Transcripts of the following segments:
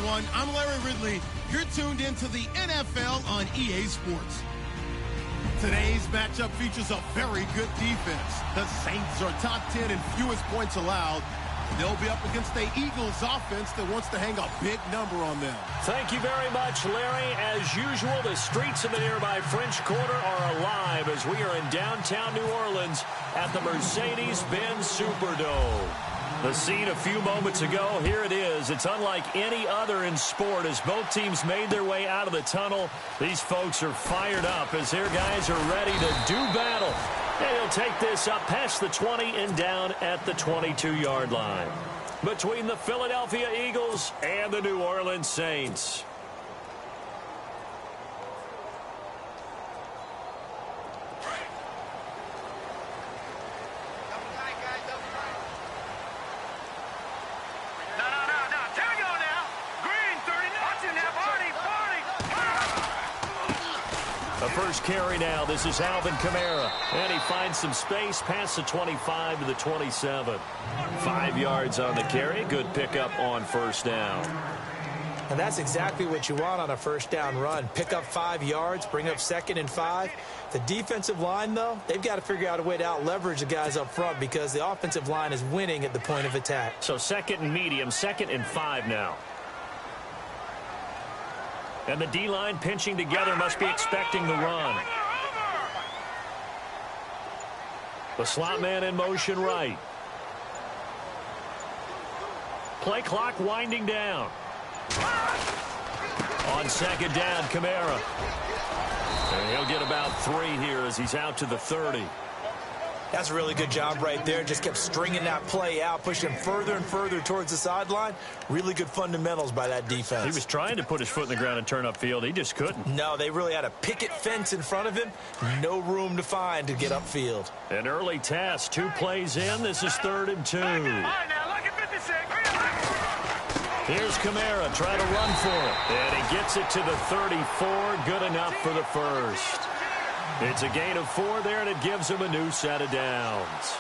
everyone. I'm Larry Ridley. You're tuned into the NFL on EA Sports. Today's matchup features a very good defense. The Saints are top 10 in fewest points allowed. They'll be up against the Eagles offense that wants to hang a big number on them. Thank you very much, Larry. As usual, the streets of the nearby French Quarter are alive as we are in downtown New Orleans at the Mercedes-Benz Superdome. The scene a few moments ago, here it is. It's unlike any other in sport as both teams made their way out of the tunnel. These folks are fired up as their guys are ready to do battle. And he'll take this up past the 20 and down at the 22-yard line. Between the Philadelphia Eagles and the New Orleans Saints. The first carry now. This is Alvin Kamara. And he finds some space past the 25 to the 27. 5 yards on the carry. Good pickup on first down. And that's exactly what you want on a first down run. Pick up 5 yards, bring up 2nd and 5. The defensive line, though, they've got to figure out a way to out-leverage the guys up front because the offensive line is winning at the point of attack. So 2nd and medium, 2nd and 5 now. And the D-line pinching together must be expecting the run. The slot man in motion right. Play clock winding down. On 2nd down, Kamara. And he'll get about 3 here as he's out to the 30. That's a really good job right there. Just kept stringing that play out, pushing further and further towards the sideline. Really good fundamentals by that defense. He was trying to put his foot in the ground and turn upfield. He just couldn't. No, they really had a picket fence in front of him. No room to find to get upfield. An early task. 2 plays in. This is 3rd and 2. Here's Kamara trying to run for it. And he gets it to the 34. Good enough for the first. It's a gain of 4 there, and it gives him a new set of downs.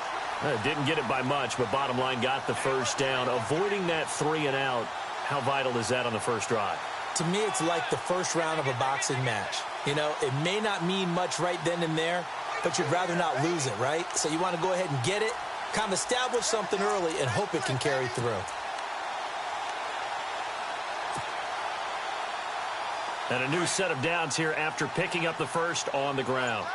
Didn't get it by much, but bottom line got the first down. Avoiding that 3 and out, how vital is that on the first drive? To me, it's like the first round of a boxing match. You know, it may not mean much right then and there, but you'd rather not lose it, right? So you want to go ahead and get it, kind of establish something early, and hope it can carry through. And a new set of downs here after picking up the first on the ground.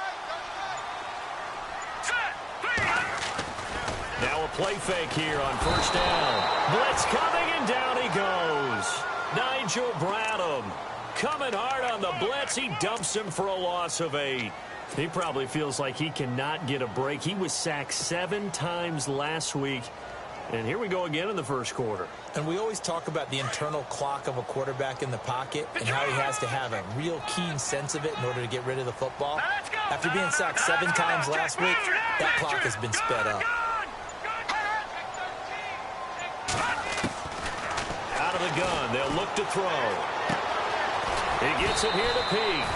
Now a play fake here on first down. Blitz coming, and down he goes. Nigel Bradham coming hard on the blitz. He dumps him for a loss of 8. He probably feels like he cannot get a break. He was sacked 7 times last week. And here we go again in the first quarter. And we always talk about the internal clock of a quarterback in the pocket and how he has to have a real keen sense of it in order to get rid of the football. After being sacked 7 times last week, that clock has been sped up. Out of the gun, they'll look to throw. He gets it here to Peak.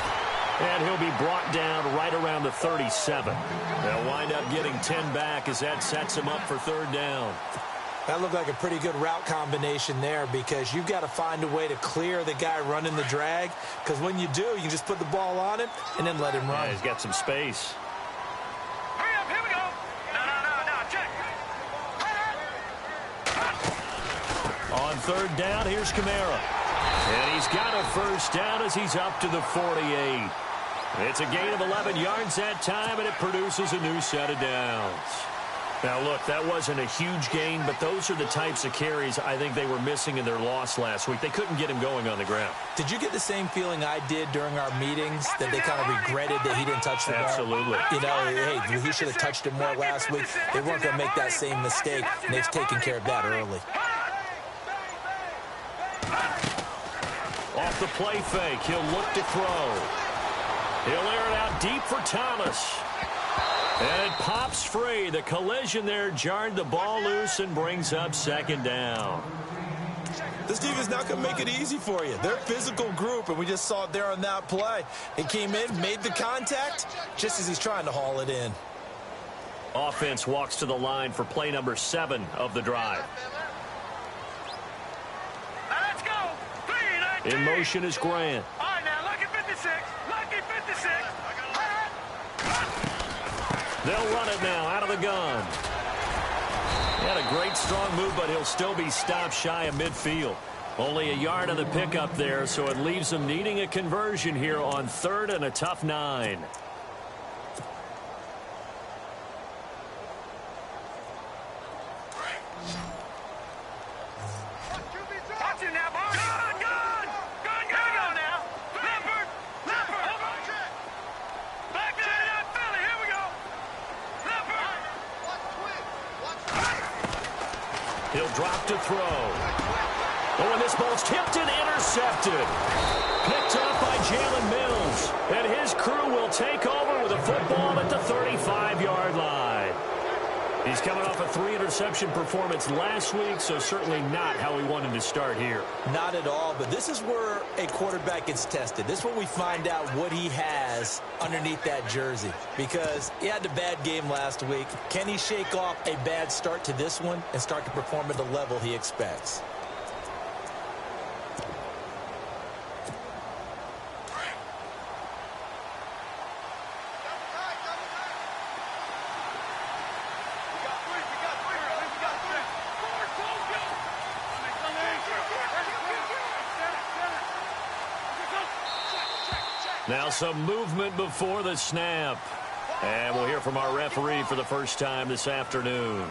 And he'll be brought down right around the 37. They'll wind up getting 10 back as that sets him up for 3rd down. That looked like a pretty good route combination there because you've got to find a way to clear the guy running the drag because when you do, you can just put the ball on him and then let him run. Yeah, he's got some space. Hurry up, here we go. No, check. On 3rd down, here's Kamara. And he's got a first down as he's up to the 48. It's a gain of 11 yards that time, and it produces a new set of downs. Now, look, that wasn't a huge gain, but those are the types of carries I think they were missing in their loss last week. They couldn't get him going on the ground. Did you get the same feeling I did during our meetings, that they kind of regretted that he didn't touch the ball? Absolutely. You know, hey, he should have touched it more last week. They weren't going to make that same mistake, and they've taken care of that early. Off the play fake, he'll look to throw. He'll air it out deep for Thomas. And it pops free. The collision there jarred the ball loose and brings up 2nd down. This team is not going to make it easy for you. They're a physical group, and we just saw it there on that play. He came in, made the contact, just as he's trying to haul it in. Offense walks to the line for play number 7 of the drive. Let's go. In motion is Grant. All right, now, lucky 56. Lucky 56. They'll run it now out of the gun. He had a great strong move, but he'll still be stopped shy of midfield. Only a yard on the pickup there, so it leaves them needing a conversion here on 3rd and a tough 9. Watch it now, boys. Gun, gun. Gun, gun. Here we go now. Leopard. Leopard. Back to that Philly. Here we go. Leopard. He'll drop to throw. Oh, and this ball's tipped and intercepted. Picked up by Jalen Mills. And his crew will take over with a football at the 35-yard line. He's coming off a 3-interception performance last week, so certainly not how we wanted to start here. Not at all, but this is where a quarterback gets tested. This is where we find out what he has underneath that jersey, because he had a bad game last week. Can he shake off a bad start to this one and start to perform at the level he expects? Now some movement before the snap. And we'll hear from our referee for the first time this afternoon.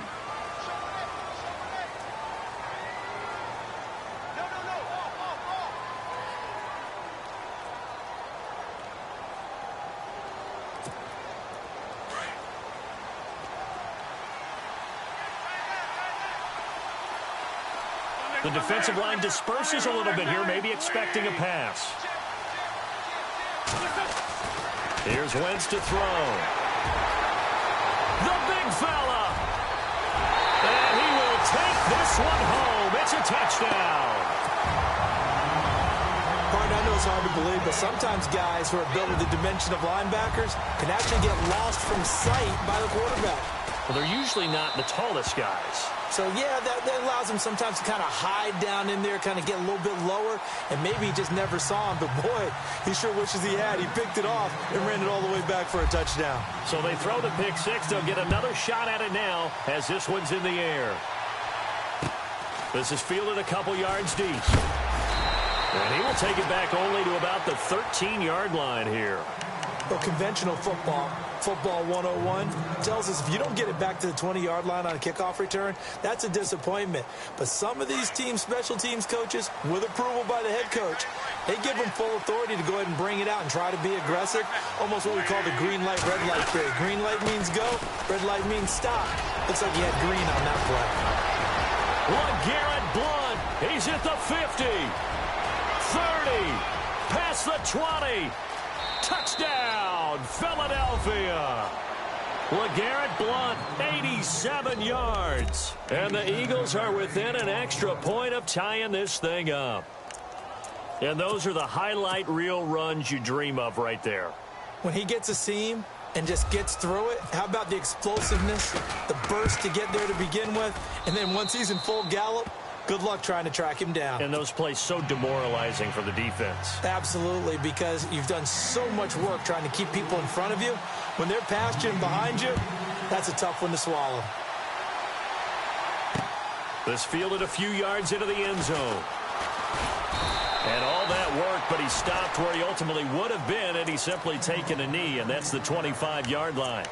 The defensive line disperses a little bit here, maybe expecting a pass. Here's Wentz to throw. The big fella. And he will take this one home. It's a touchdown. Partner, I know it's hard to believe, but sometimes guys who are built with the dimension of linebackers can actually get lost from sight by the quarterback. Well, they're usually not the tallest guys. So, yeah, that allows him sometimes to kind of hide down in there, kind of get a little bit lower, and maybe he just never saw him. But, boy, he sure wishes he had. He picked it off and ran it all the way back for a touchdown. So they throw the pick six. They'll get another shot at it now as this one's in the air. This is fielded a couple yards deep. And he will take it back only to about the 13-yard line here. Well, conventional football 101, tells us if you don't get it back to the 20-yard line on a kickoff return, that's a disappointment. But some of these teams, special teams coaches, with approval by the head coach, they give them full authority to go ahead and bring it out and try to be aggressive, almost what we call the green light, red light theory. Green light means go, red light means stop. Looks like he had green on that play. LeGarrette Blount, he's at the 50, 30, past the 20. Touchdown, Philadelphia. LeGarrette Blount, 87 yards. And the Eagles are within an extra point of tying this thing up. And those are the highlight reel runs you dream of right there. When he gets a seam and just gets through it, how about the explosiveness, the burst to get there to begin with, and then once he's in full gallop, good luck trying to track him down. And those plays so demoralizing for the defense. Absolutely, because you've done so much work trying to keep people in front of you. When they're past you and behind you, that's a tough one to swallow. This fielded a few yards into the end zone. And all that work, but he stopped where he ultimately would have been had he simply taken a knee, and that's the 25-yard line.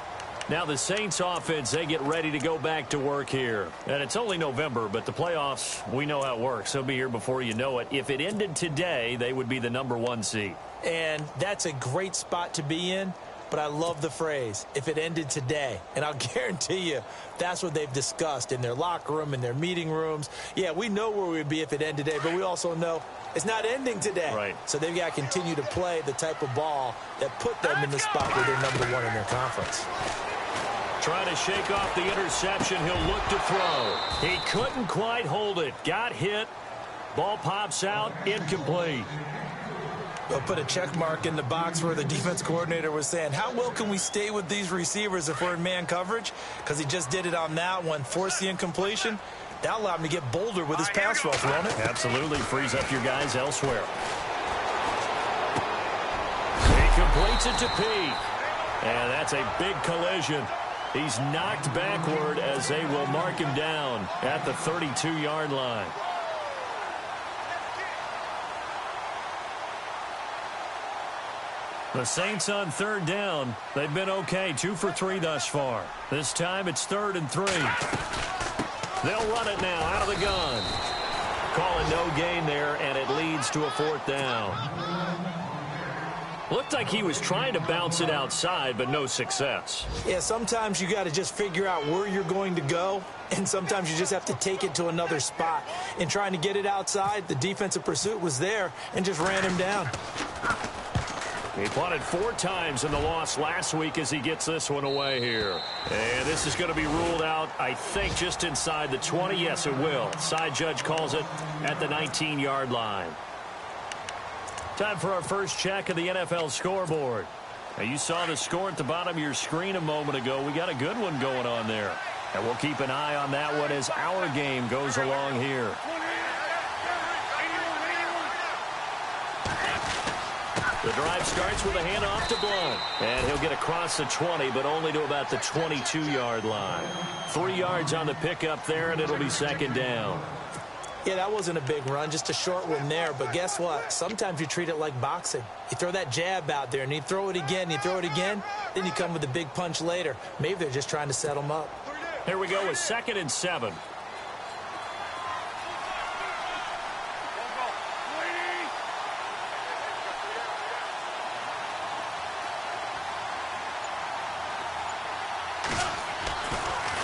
Now the Saints offense, they get ready to go back to work here. And it's only November, but the playoffs, we know how it works. They'll be here before you know it. If it ended today, they would be the #1 seed. And that's a great spot to be in. But I love the phrase, if it ended today. And I'll guarantee you, that's what they've discussed in their locker room, in their meeting rooms. Yeah, we know where we'd be if it ended today, but we also know it's not ending today. Right. So they've got to continue to play the type of ball that put them in the spot where they're #1 in their conference. Trying to shake off the interception, he'll look to throw. He couldn't quite hold it. Got hit. Ball pops out, incomplete. They'll put a check mark in the box where the defense coordinator was saying, how well can we stay with these receivers if we're in man coverage? Because he just did it on that one, forced the incompletion. That'll allow him to get bolder with his pass rush, won't it? Absolutely. Frees up your guys elsewhere. He completes it to Peake. And that's a big collision. He's knocked backward as they will mark him down at the 32-yard line. The Saints on third down. They've been okay, 2 for 3 thus far. This time it's 3rd and 3. They'll run it now out of the gun. Calling no gain there, and it leads to a 4th down. Looked like he was trying to bounce it outside, but no success. Yeah, sometimes you got to just figure out where you're going to go, and sometimes you just have to take it to another spot. In trying to get it outside, the defensive pursuit was there and just ran him down. He punted 4 times in the loss last week as he gets this one away here. And this is going to be ruled out, I think, just inside the 20. Yes, it will. Side judge calls it at the 19-yard line. Time for our first check of the NFL scoreboard. Now, you saw the score at the bottom of your screen a moment ago. We got a good one going on there. And we'll keep an eye on that one as our game goes along here. The drive starts with a handoff to Blunt. And he'll get across the 20, but only to about the 22-yard line. 3 yards on the pickup there, and it'll be 2nd down. Yeah, that wasn't a big run, just a short one there. But guess what? Sometimes you treat it like boxing. You throw that jab out there, and you throw it again, you throw it again, then you come with a big punch later. Maybe they're just trying to set them up. Here we go with 2nd and 7.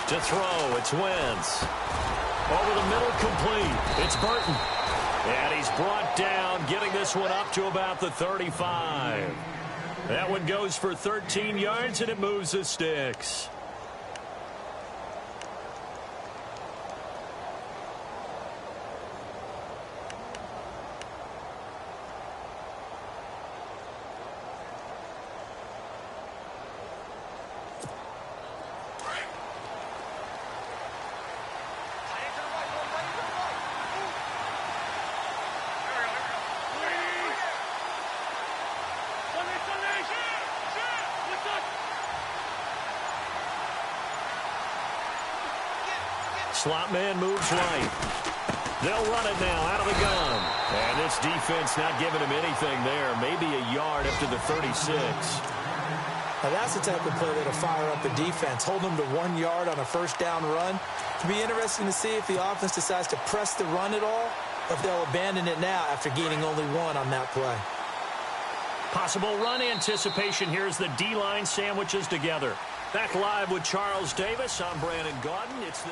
To throw, it's Wentz. Over the middle, complete. It's Burton. And he's brought down, getting this one up to about the 35. That one goes for 13 yards, and it moves the sticks. Slot man moves right. They'll run it now out of the gun. And this defense not giving him anything there. Maybe a yard up to the 36. Now that's the type of play that'll fire up the defense. Hold them to 1 yard on a first down run. It'll be interesting to see if the offense decides to press the run at all, or if they'll abandon it now after gaining only 1 on that play. Possible run anticipation here as the D-line sandwiches together. Back live with Charles Davis. I'm Brandon Gaudin. It's the...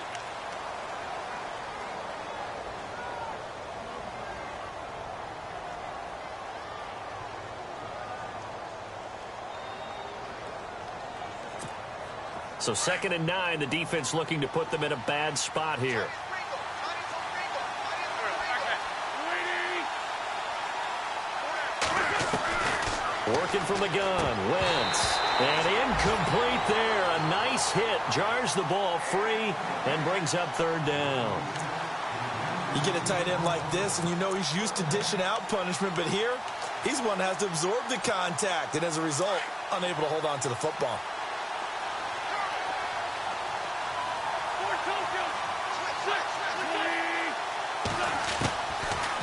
So 2nd and 9, the defense looking to put them in a bad spot here. Working from the gun, Wentz. And incomplete there. A nice hit. Jars the ball free and brings up 3rd down. You get a tight end like this, and you know he's used to dishing out punishment, but here, he's one that has to absorb the contact, and as a result, unable to hold on to the football.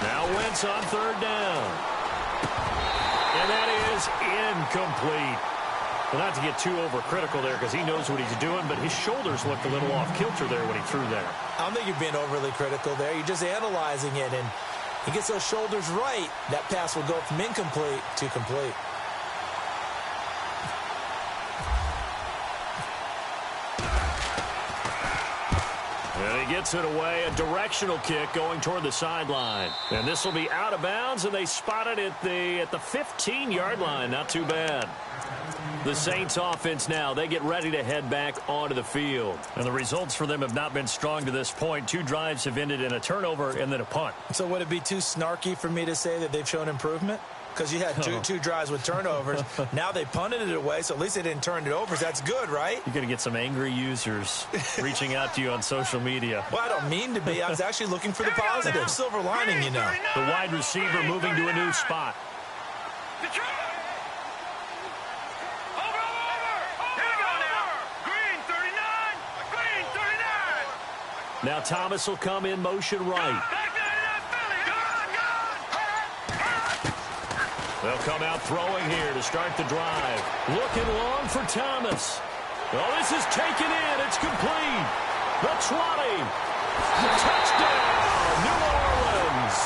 Now Wentz on 3rd down. And that is incomplete. Well, not to get too overcritical there because he knows what he's doing, but his shoulders looked a little off kilter there when he threw that. I don't think you're being overly critical there. You're just analyzing it, and he gets those shoulders right. That pass will go from incomplete to complete. And he gets it away, a directional kick going toward the sideline. And this will be out of bounds, and they spot it at the 15-yard line. Not too bad. The Saints offense now, they get ready to head back onto the field. And the results for them have not been strong to this point. 2 drives have ended in a turnover and then a punt. So would it be too snarky for me to say that they've shown improvement? because you had two drives with turnovers. Now they punted it away, so at least they didn't turn it over. So that's good, right? You're going to get some angry users reaching out to you on social media. Well, I don't mean to be. I was actually looking for the positive. Silver lining, you know. The wide receiver moving to a new spot. Now Thomas will come in motion right. They'll come out throwing here to start the drive. Looking long for Thomas. Oh, this is taken in. It's complete. The 20. Touchdown, New Orleans.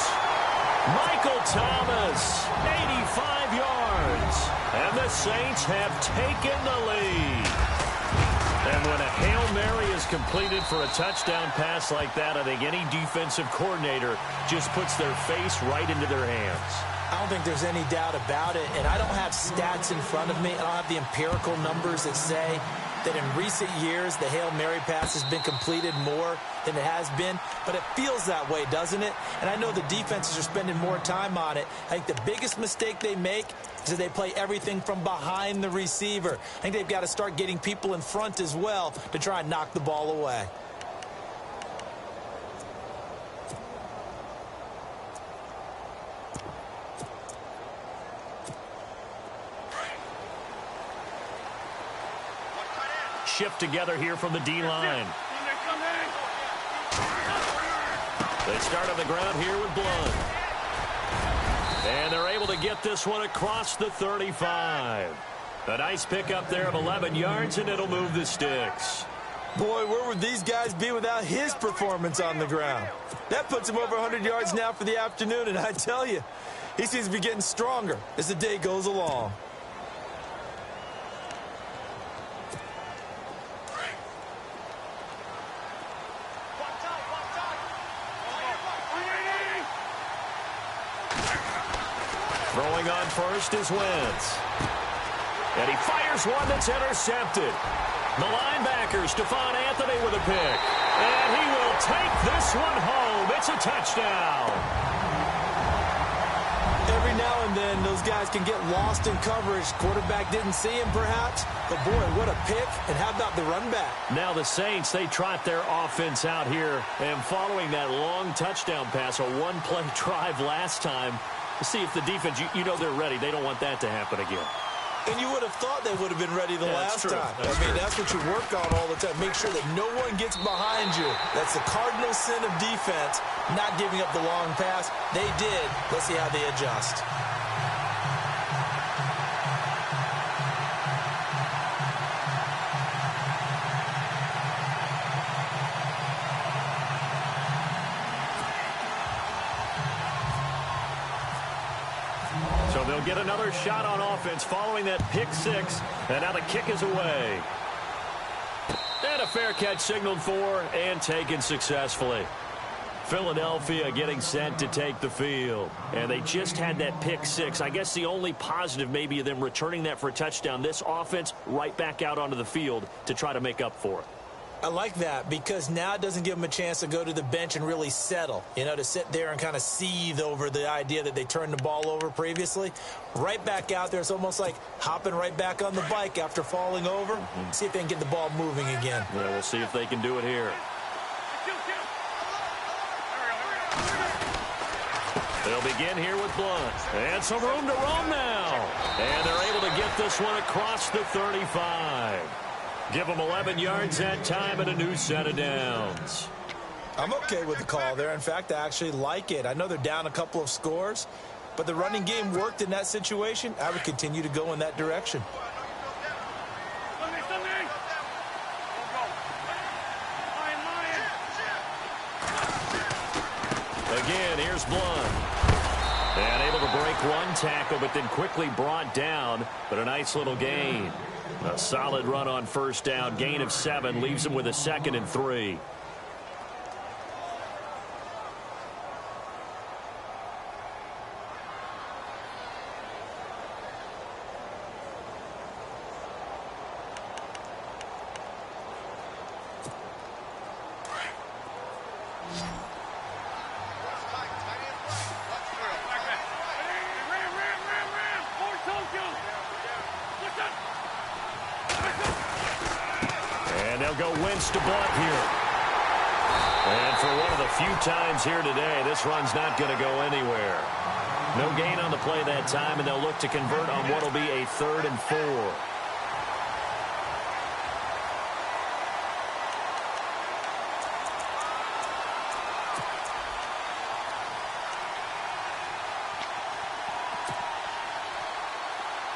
Michael Thomas, 85 yards. And the Saints have taken the lead. And when a Hail Mary is completed for a touchdown pass like that, I think any defensive coordinator just puts their face right into their hands. I don't think there's any doubt about it, and I don't have stats in front of me. I don't have the empirical numbers that say that in recent years the Hail Mary pass has been completed more than it has been, but it feels that way, doesn't it? And I know the defenses are spending more time on it. I think the biggest mistake they make is that they play everything from behind the receiver. I think they've got to start getting people in front as well to try and knock the ball away. Shift together here from the D-line. They start on the ground here with Blunt. And they're able to get this one across the 35. A nice pickup there of 11 yards, and it'll move the sticks. Boy, where would these guys be without his performance on the ground? That puts him over 100 yards now for the afternoon, and I tell you, he seems to be getting stronger as the day goes along. Throwing on first is Wentz. And he fires one that's intercepted. The linebacker, Stephon Anthony, with a pick. And he will take this one home. It's a touchdown. Every now and then, those guys can get lost in coverage. Quarterback didn't see him, perhaps. But, boy, what a pick. And how about the run back? Now the Saints, they trot their offense out here. And following that long touchdown pass, a one-play drive last time, to see if the defense, you know they're ready. They don't want that to happen again. And you would have thought they would have been ready the last time. That's what you work on all the time. Make sure that no one gets behind you. That's the cardinal sin of defense, not giving up the long pass. They did. Let's see how they adjust. So they'll get another shot on offense following that pick six. And now the kick is away. And a fair catch signaled for and taken successfully. Philadelphia getting set to take the field. And they just had that pick six. I guess the only positive maybe of them returning that for a touchdown. This offense right back out onto the field to try to make up for it. I like that because now it doesn't give them a chance to go to the bench and really settle, to sit there and kind of seethe over the idea that they turned the ball over previously. Right back out there, it's almost like hopping right back on the bike after falling over. See if they can get the ball moving again. Yeah, we'll see if they can do it here. They'll begin here with Blunt. And some room to roam now. And they're able to get this one across the 35. Give them 11 yards that time and a new set of downs. I'm okay with the call there. In fact, I actually like it. I know they're down a couple of scores, but the running game worked in that situation. I would continue to go in that direction. Again, here's Blunt. And able to break one tackle, but then quickly brought down. But a nice little gain. A solid run on first down. Gain of 7 leaves him with a 2nd and 3. They'll go Wentz to Blunt here. And for one of the few times here today, this run's not going to go anywhere. No gain on the play that time, and they'll look to convert on what will be a 3rd and 4.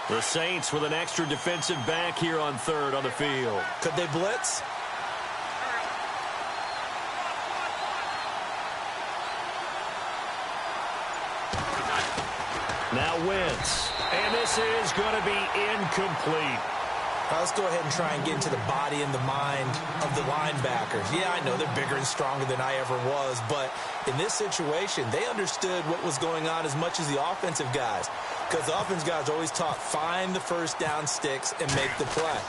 The Saints with an extra defensive back here on 3rd on the field. Could they blitz? Now Wentz. And this is going to be incomplete. Let's go ahead and try and get into the body and the mind of the linebackers. Yeah, I know they're bigger and stronger than I ever was, but in this situation, they understood what was going on as much as the offensive guys, because the offensive guys are always taught, find the first down sticks and make the play.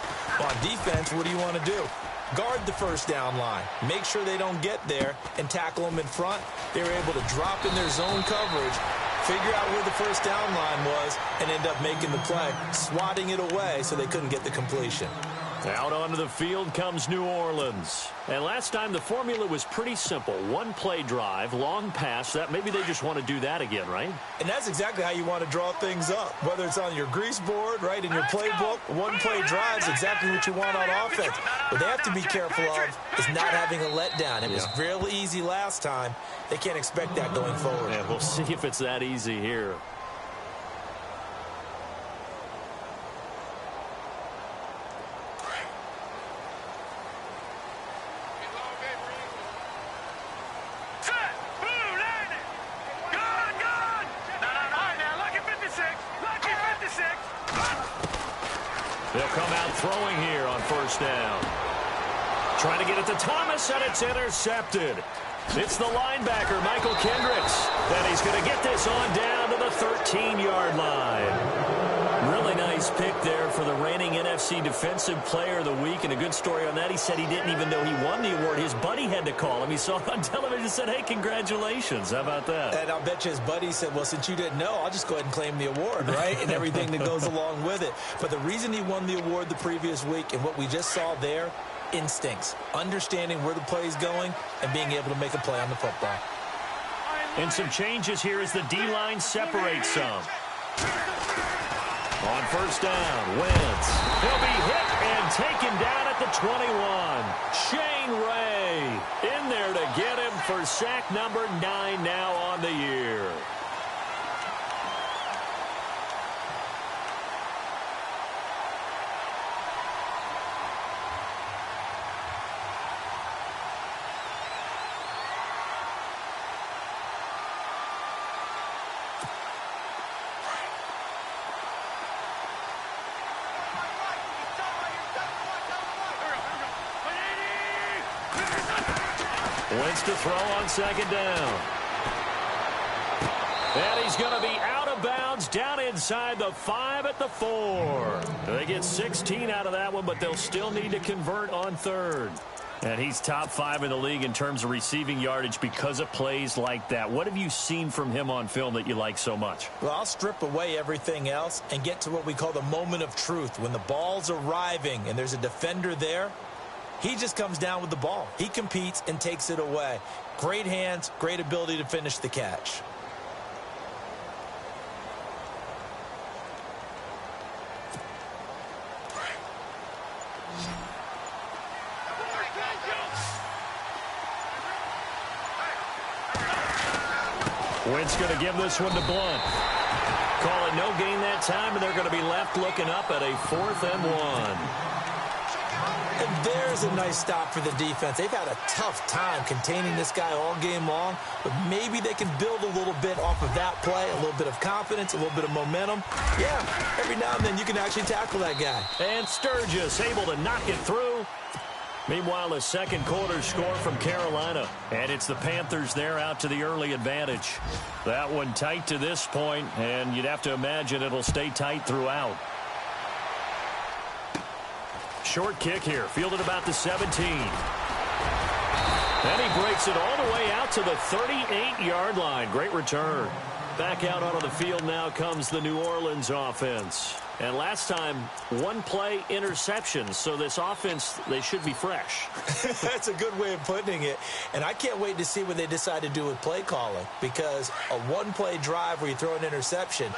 On defense, what do you want to do? Guard the first down line. Make sure they don't get there and tackle them in front. They were able to drop in their zone coverage, figure out where the first down line was, and end up making the play, swatting it away so they couldn't get the completion. Out onto the field comes New Orleans. And last time the formula was pretty simple. One play drive, long pass. That maybe they just want to do that again, right? And that's exactly how you want to draw things up. Whether it's on your grease board, right, in your playbook, one play drive is exactly what you want on offense. What they have to be careful of is not having a letdown. It was real easy last time. They can't expect that going forward. Yeah, we'll see if it's that easy here. They'll come out throwing here on first down. Trying to get it to Thomas, and it's intercepted. It's the linebacker, Michael Kendricks. And he's going to get this on down to the 13-yard line. Really nice pick there for the reigning NFC Defensive Player of the Week. And a good story on that, he said he didn't even know he won the award. His buddy had to call him. He saw it on television and said, hey, congratulations. How about that? And I'll bet you his buddy said, well, since you didn't know, I'll just go ahead and claim the award, right? And everything that goes along with it. But the reason he won the award the previous week and what we just saw there, instincts, understanding where the play is going and being able to make a play on the football. And some changes here as the D-line separates some. On first down, Wentz. He'll be hit and taken down at the 21. Shane Ray in there to get him for sack number 9 now on the year. Wentz to throw on second down. And he's going to be out of bounds down inside the 5 at the 4. They get 16 out of that one, but they'll still need to convert on third. And he's top 5 in the league in terms of receiving yardage because of plays like that. What have you seen from him on film that you like so much? Well, I'll strip away everything else and get to what we call the moment of truth. When the ball's arriving and there's a defender there, he just comes down with the ball. He competes and takes it away. Great hands, great ability to finish the catch. Wentz going to give this one to Blunt. Call it no gain that time, and they're going to be left looking up at a 4th and 1. And there's a nice stop for the defense. They've had a tough time containing this guy all game long, but maybe they can build a little bit off of that play, a little bit of confidence, a little bit of momentum. Yeah, every now and then you can actually tackle that guy. And Sturgis able to knock it through. Meanwhile, a second quarter score from Carolina. And it's the Panthers there out to the early advantage. That one tight to this point, and you'd have to imagine it'll stay tight throughout. Short kick here, fielded about the 17. And he breaks it all the way out to the 38-yard line. Great return. Back out onto the field now comes the New Orleans offense. And last time, one play interception. So this offense, they should be fresh. That's a good way of putting it. And I can't wait to see what they decide to do with play calling, because a one-play drive where you throw an interception,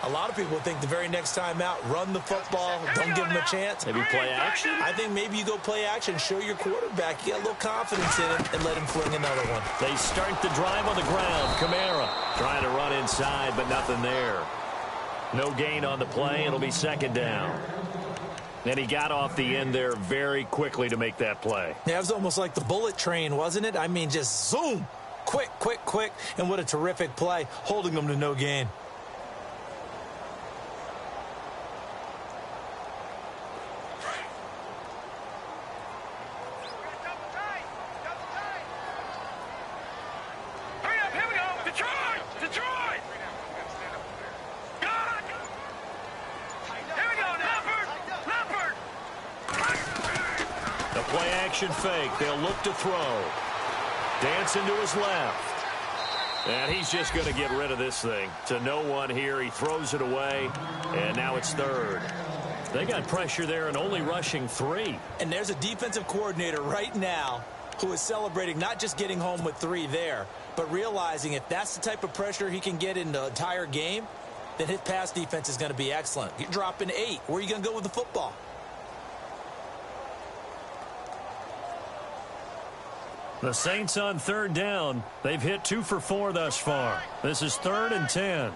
a lot of people think the very next time out, run the football, don't give them a chance. Maybe play action? I think maybe you go play action, show your quarterback, you get a little confidence in him, and let him fling another one. They start the drive on the ground. Kamara trying to run inside, but nothing there. No gain on the play. It'll be second down. And he got off the end there very quickly to make that play. Yeah, it was almost like the bullet train, wasn't it? I mean, just zoom, quick, quick, quick, and what a terrific play, holding them to no gain. Fake. They'll look to throw. Dancing to his left. And he's just going to get rid of this thing. To no one here. He throws it away. And now it's third. They got pressure there and only rushing 3. And there's a defensive coordinator right now who is celebrating not just getting home with 3 there, but realizing if that's the type of pressure he can get in the entire game, then his pass defense is going to be excellent. You're dropping 8. Where are you going to go with the football? The Saints on third down. They've hit 2 for 4 thus far. This is 3rd and 10.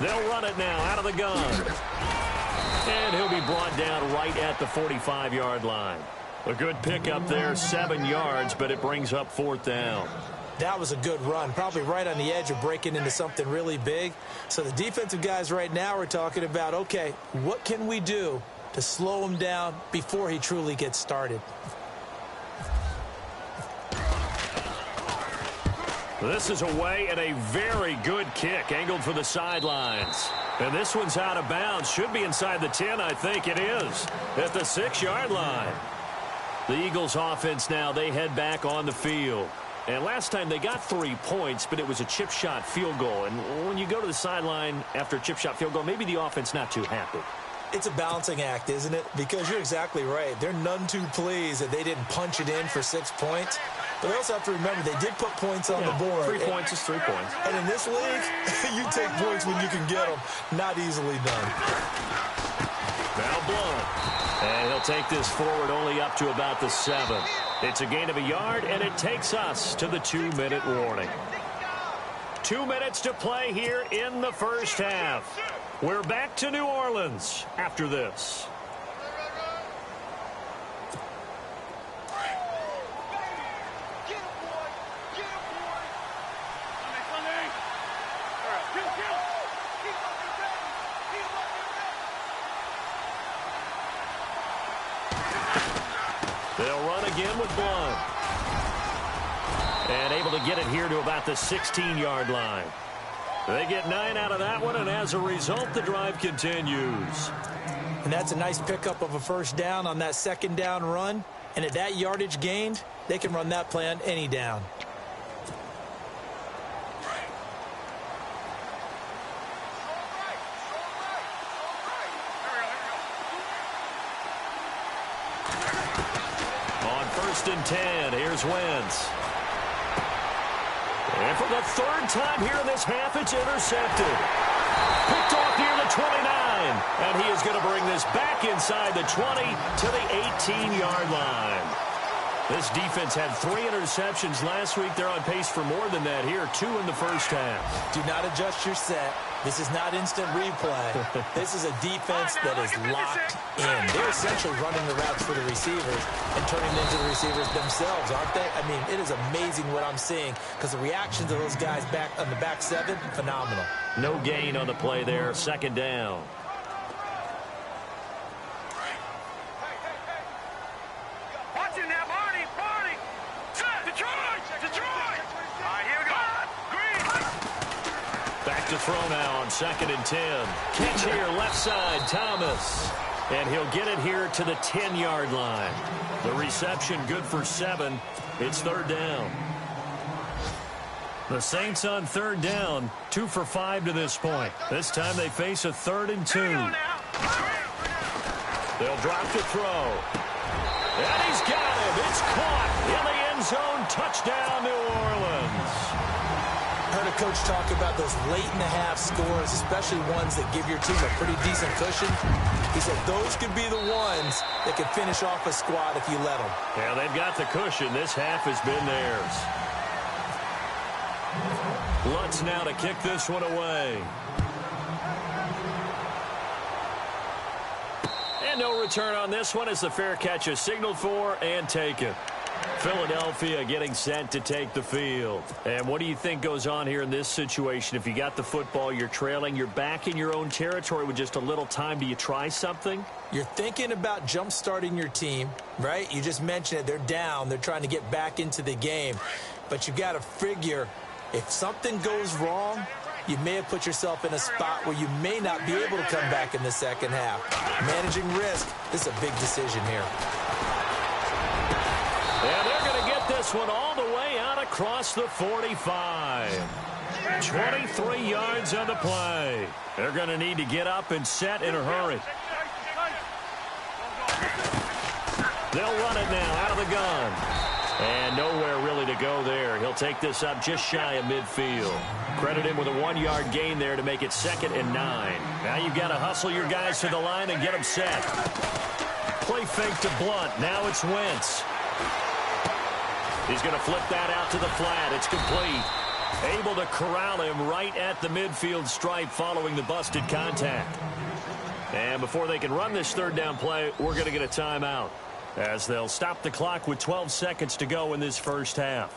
They'll run it now out of the gun. And he'll be brought down right at the 45-yard line. A good pickup there, 7 yards, but it brings up 4th down. That was a good run, probably right on the edge of breaking into something really big. So the defensive guys right now are talking about, okay, what can we do to slow him down before he truly gets started? This is away and a very good kick, angled for the sidelines. And this one's out of bounds. Should be inside the 10, I think it is, at the 6-yard line. The Eagles offense now, they head back on the field. And last time they got 3 points, but it was a chip shot field goal. And when you go to the sideline after a chip shot field goal, maybe the offense not too happy. It's a balancing act, isn't it? Because you're exactly right. They're none too pleased that they didn't punch it in for 6 points. But they also have to remember they did put points on the board. 3 points is 3 points. And in this league, you take points when you can get them. Not easily done. Now Blunt. And he'll take this forward only up to about the 7. It's a gain of a yard, and it takes us to the 2-minute warning. 2 minutes to play here in the first half. We're back to New Orleans after this. They'll run again with Blunt. And able to get it here to about the 16-yard line. They get 9 out of that one, and as a result, the drive continues. And that's a nice pickup of a first down on that second down run. And at that yardage gained, they can run that play on any down. On 1st and 10, here's Wentz. And for the 3rd time here in this half, it's intercepted. Picked off near the 29. And he is going to bring this back inside the 20 to the 18-yard line. This defense had 3 interceptions last week. They're on pace for more than that here. 2 in the first half. Do not adjust your set. This is not instant replay. This is a defense that is locked in. They're essentially running the routes for the receivers and turning them into the receivers themselves, aren't they? I mean, it is amazing what I'm seeing because the reaction to those guys back on the back 7, phenomenal. No gain on the play there. 2nd down. Watch it now, Barney! Barney! Detroit! Detroit! All right, here we go. Green! Back to throw now on 2nd and 10. Catch here, left side, Thomas. And he'll get it here to the 10-yard line. The reception good for 7. It's 3rd down. The Saints on third down, 2 for 5 to this point. This time they face a 3rd and 2. They'll drop to throw. And he's got him. It's caught in the end zone. Touchdown, New Orleans. Heard a coach talk about those late-in-the-half scores, especially ones that give your team a pretty decent cushion. He said those could be the ones that could finish off a squad if you let them. Yeah, they've got the cushion. This half has been theirs. Lutz now to kick this one away. And no return on this one as the fair catch is signaled for and taken. Philadelphia getting set to take the field. And what do you think goes on here in this situation? If you got the football, you're trailing, you're back in your own territory with just a little time. Do you try something? You're thinking about jump-starting your team, right? You just mentioned it. They're down. They're trying to get back into the game. But you got to figure if something goes wrong, you may have put yourself in a spot where you may not be able to come back in the second half. Managing risk, this is a big decision here. And they're going to get this one all the way out across the 45. 23 yards on the play. They're going to need to get up and set in a hurry. They'll run it now out of the gun. And nowhere really to go there. He'll take this up just shy of midfield. Credit him with a 1-yard gain there to make it 2nd and 9. Now you've got to hustle your guys to the line and get them set. Play fake to Blunt. Now it's Wentz. He's going to flip that out to the flat. It's complete. Able to corral him right at the midfield stripe following the busted contact. And before they can run this 3rd down play, we're going to get a timeout, as they'll stop the clock with 12 seconds to go in this first half.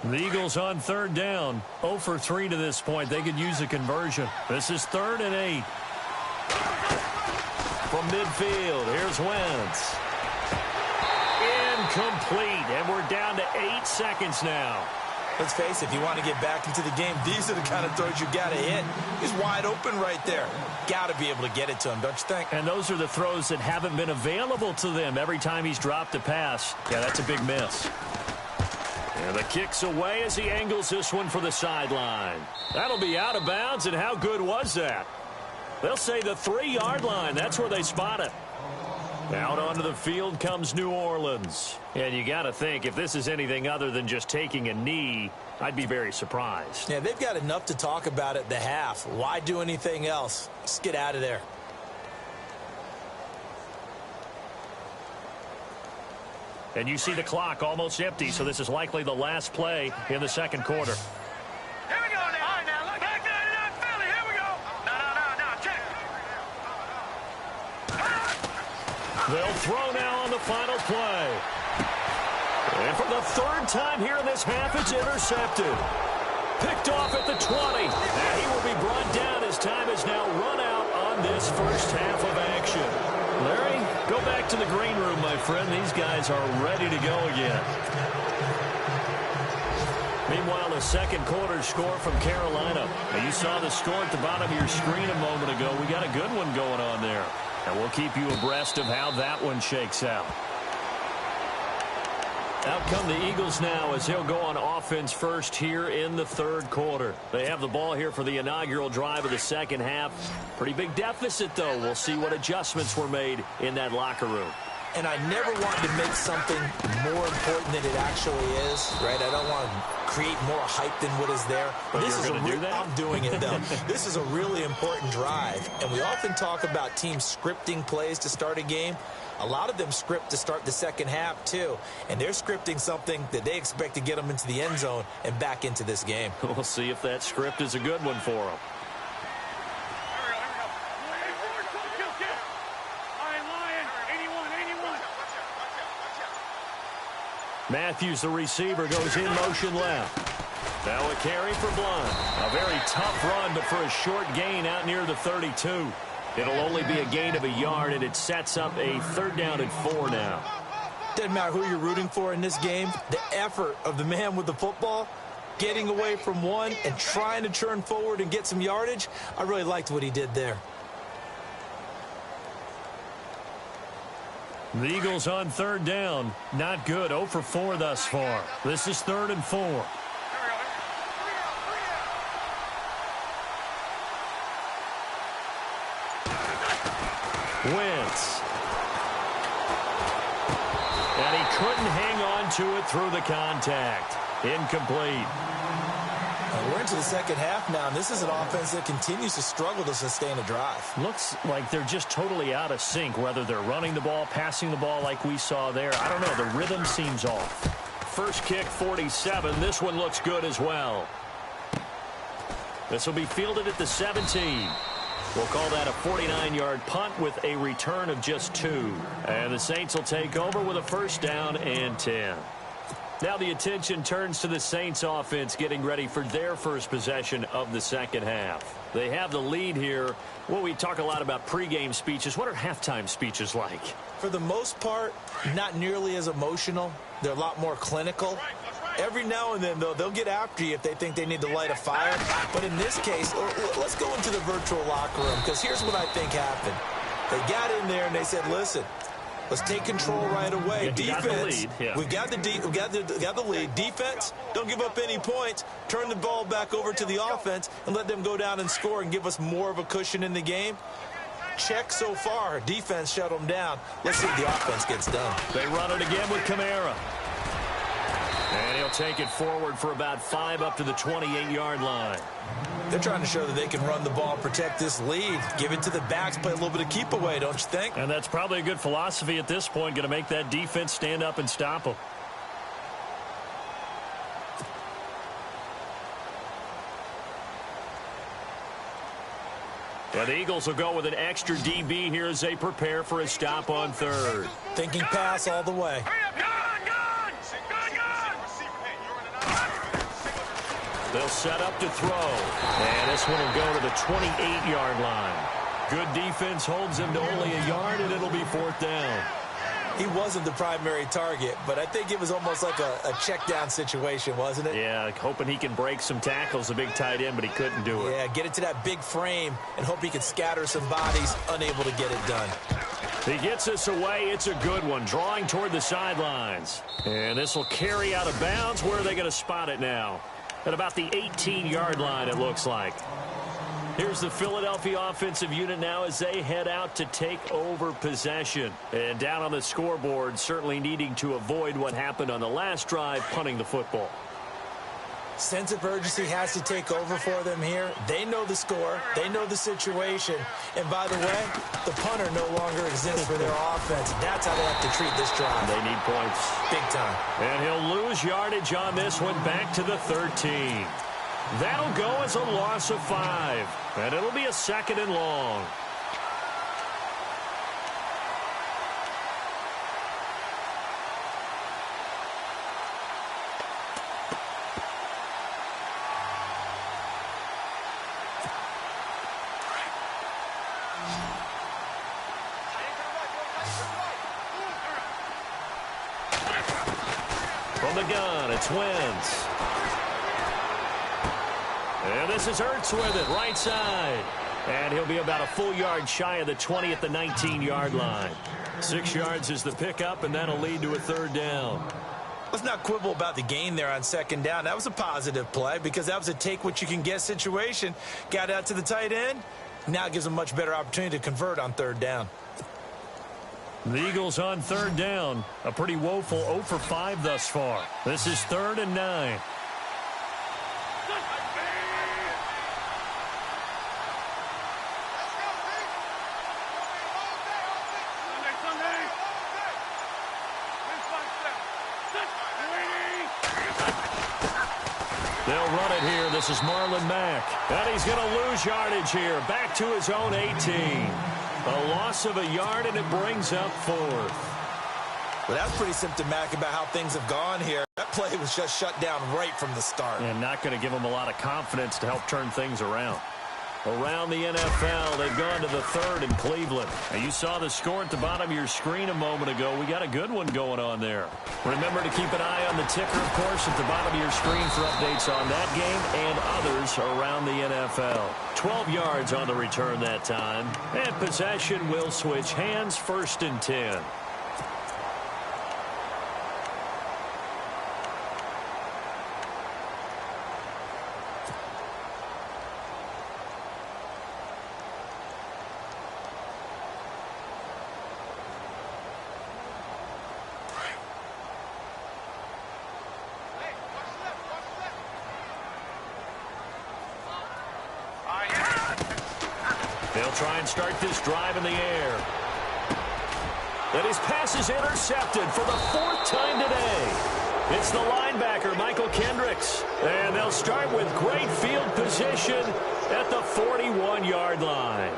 The Eagles on 3rd down, 0 for 3 to this point. They could use a conversion. This is 3rd and 8. From midfield, here's Wentz. Incomplete, and we're down to 8 seconds now. Let's face it, if you want to get back into the game, these are the kind of throws you got to hit. He's wide open right there. Got to be able to get it to him, don't you think? And those are the throws that haven't been available to them every time he's dropped a pass. Yeah, that's a big miss. And the kick's away as he angles this one for the sideline. That'll be out of bounds, and how good was that? They'll say the 3-yard line. That's where they spot it. Out onto the field comes New Orleans. And you got to think, if this is anything other than just taking a knee, I'd be very surprised. Yeah, they've got enough to talk about at the half. Why do anything else? Just get out of there. And you see the clock almost empty, so this is likely the last play in the second quarter. Here we go now. All right, now, look. Back there to that Philly. Here we go. No, check. They'll throw now on the final play. And for the 3rd time here in this half, it's intercepted. Picked off at the 20. And he will be brought down as time is now run out on this first half of action. Larry, go back to the green room, my friend. These guys are ready to go again. Meanwhile, the second quarter score from Carolina. Now, you saw the score at the bottom of your screen a moment ago. We got a good one going on there. And we'll keep you abreast of how that one shakes out. Out come the Eagles now as he'll go on offense first here in the 3rd quarter. They have the ball here for the inaugural drive of the second half. Pretty big deficit, though. We'll see what adjustments were made in that locker room. And I never wanted to make something more important than it actually is, right? I don't want to create more hype than what is there. But this you're is going to do that? I'm doing it, though. This is a really important drive. And we often talk about teams scripting plays to start a game. A lot of them script to start the second half, too. And they're scripting something that they expect to get them into the end zone and back into this game. We'll see if that script is a good one for them. Matthews, the receiver, goes in motion left. Now a carry for Blunt. A very tough run, but for a short gain out near the 32. It'll only be a gain of a yard, and it sets up a 3rd down and 4 now. Doesn't matter who you're rooting for in this game. The effort of the man with the football, getting away from one and trying to turn forward and get some yardage, I really liked what he did there. The Eagles on third down. Not good. 0 for 4 thus far. This is 3rd and 4. Wentz. And he couldn't hang on to it through the contact. Incomplete. We're into the second half now, and this is an offense that continues to struggle to sustain a drive. Looks like they're just totally out of sync, whether they're running the ball, passing the ball like we saw there. I don't know. The rhythm seems off. First kick, 47. This one looks good as well. This will be fielded at the 17. We'll call that a 49-yard punt with a return of just 2. And the Saints will take over with a first down and 10. Now the attention turns to the Saints offense getting ready for their first possession of the second half. They have the lead here. Well, we talk a lot about pregame speeches. What are halftime speeches like? For the most part, not nearly as emotional. They're a lot more clinical. Every now and then, though, they'll get after you if they think they need to light a fire. But in this case, let's go into the virtual locker room, because here's what I think happened. They got in there and they said, listen, let's take control right away. Defense, we've got the lead. Defense, don't give up any points. Turn the ball back over to the offense and let them go down and score and give us more of a cushion in the game. Check so far. Defense shut them down. Let's see if the offense gets done. They run it again with Kamara. And he'll take it forward for about 5 up to the 28-yard line. They're trying to show that they can run the ball, protect this lead, give it to the backs, play a little bit of keep away, don't you think? And that's probably a good philosophy at this point, going to make that defense stand up and stop them. And the Eagles will go with an extra DB here as they prepare for a stop on third. Thinking pass all the way. They'll set up to throw. And this one will go to the 28-yard line. Good defense holds him to only a yard, and it'll be 4th down. He wasn't the primary target, but I think it was almost like a check down situation, wasn't it? Yeah, hoping he can break some tackles, a big tight end, but he couldn't do it. Yeah, get it to that big frame and hope he can scatter some bodies, unable to get it done. He gets this away. It's a good one, drawing toward the sidelines. And this will carry out of bounds. Where are they going to spot it now? At about the 18-yard line, it looks like. Here's the Philadelphia offensive unit now as they head out to take over possession. And down on the scoreboard, certainly needing to avoid what happened on the last drive, punting the football. Sense of urgency has to take over for them here. They know the score. They know the situation. And by the way, the punter no longer exists for their offense. That's how they have to treat this drive. They need points. Big time. And he'll lose yardage on this one back to the 13. That'll go as a loss of 5. And it'll be a 2nd and long. From the gun, it's Wentz. And this is Ertz with it, right side. And he'll be about a full yard shy of the 20 at the 19-yard line. 6 yards is the pickup, and that'll lead to a 3rd down. Let's not quibble about the gain there on 2nd down. That was a positive play because that was a take-what-you-can-get situation. Got out to the tight end. Now it gives them a much better opportunity to convert on 3rd down. The Eagles on 3rd down. A pretty woeful 0 for 5 thus far. This is 3rd and 9. They'll run it here. This is Marlon Mack. And he's going to lose yardage here. Back to his own 18. A loss of a yard, and it brings up 4th. Well, that's pretty symptomatic about how things have gone here. That play was just shut down right from the start. And not going to give them a lot of confidence to help turn things around. Around the NFL, they've gone to the 3rd in Cleveland. Now, you saw the score at the bottom of your screen a moment ago. We got a good one going on there. Remember to keep an eye on the ticker, of course, at the bottom of your screen for updates on that game and others around the NFL. 12 yards on the return that time. And possession will switch hands, 1st and 10. They'll try and start this drive in the air. And his pass is intercepted for the 4th time today. It's the linebacker, Michael Kendricks. And they'll start with great field position at the 41-yard line.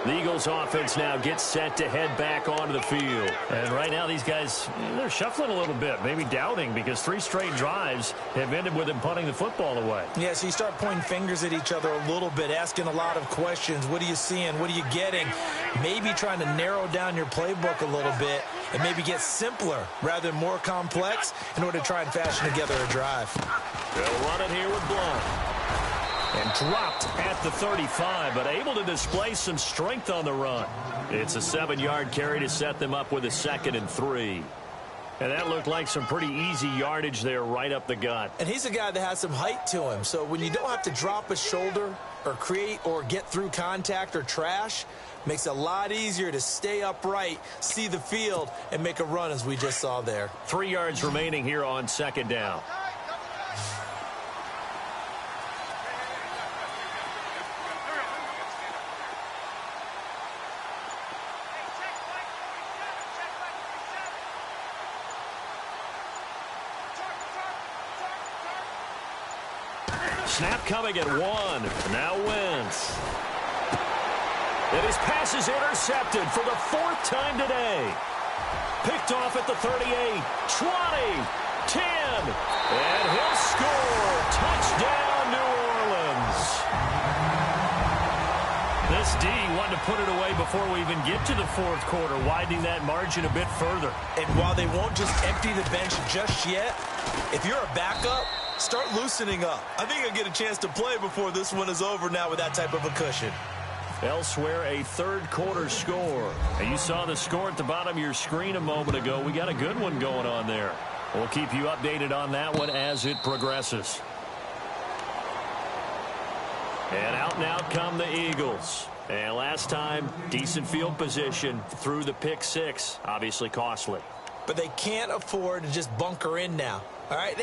The Eagles offense now gets set to head back onto the field. And right now these guys, they're shuffling a little bit, maybe doubting, because 3 straight drives have ended with them punting the football away. Yeah, so you start pointing fingers at each other a little bit, asking a lot of questions. What are you seeing? What are you getting? Maybe trying to narrow down your playbook a little bit and maybe get simpler rather than more complex in order to try and fashion together a drive. They'll run it here with Blunt. And dropped at the 35, but able to display some strength on the run. It's a 7-yard carry to set them up with a 2nd and 3. And that looked like some pretty easy yardage there right up the gut. And he's a guy that has some height to him. So when you don't have to drop a shoulder or create or get through contact or trash, makes it a lot easier to stay upright, see the field, and make a run as we just saw there. 3 yards remaining here on 2nd down. Snap coming at 1. Now Wentz. And his pass is intercepted for the 4th time today. Picked off at the 38, 20, 10, and he'll score. Touchdown, New Orleans. This D wanted to put it away before we even get to the 4th quarter, widening that margin a bit further. And while they won't just empty the bench just yet, if you're a backup, start loosening up. I think you'll get a chance to play before this one is over now with that type of a cushion. Elsewhere, a 3rd quarter score. And you saw the score at the bottom of your screen a moment ago. We got a good one going on there. We'll keep you updated on that one as it progresses. And out come the Eagles. And last time, decent field position through the pick 6. Obviously costly. But they can't afford to just bunker in now. All right,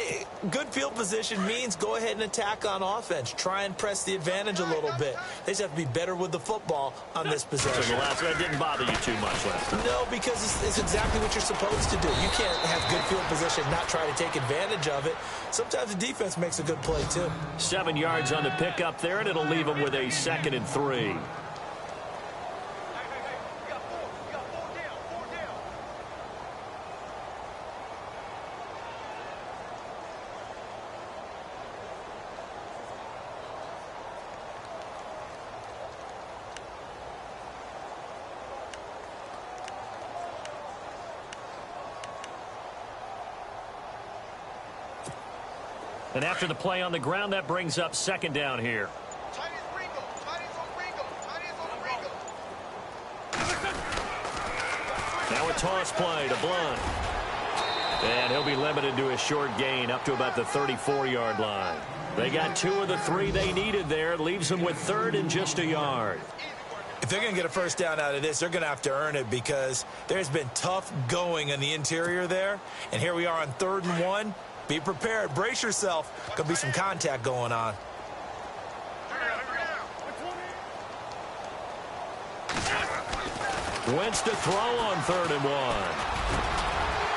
good field position means go ahead and attack on offense. Try and press the advantage a little bit. They just have to be better with the football on this possession. So the last one didn't bother you too much last time? No, because it's exactly what you're supposed to do. You can't have good field position, not try to take advantage of it. Sometimes the defense makes a good play, too. 7 yards on the pickup there, and it'll leave them with a 2nd and 3. And after the play on the ground, that brings up 2nd down here. Now a toss play to Blunt. And he'll be limited to a short gain up to about the 34-yard line. They got 2 of the 3 they needed there. Leaves them with 3rd and just a yard. If they're going to get a first down out of this, they're going to have to earn it because there's been tough going in the interior there. And here we are on 3rd and 1. Be prepared. Brace yourself. Could be some contact going on. Wentz to throw on 3rd and 1.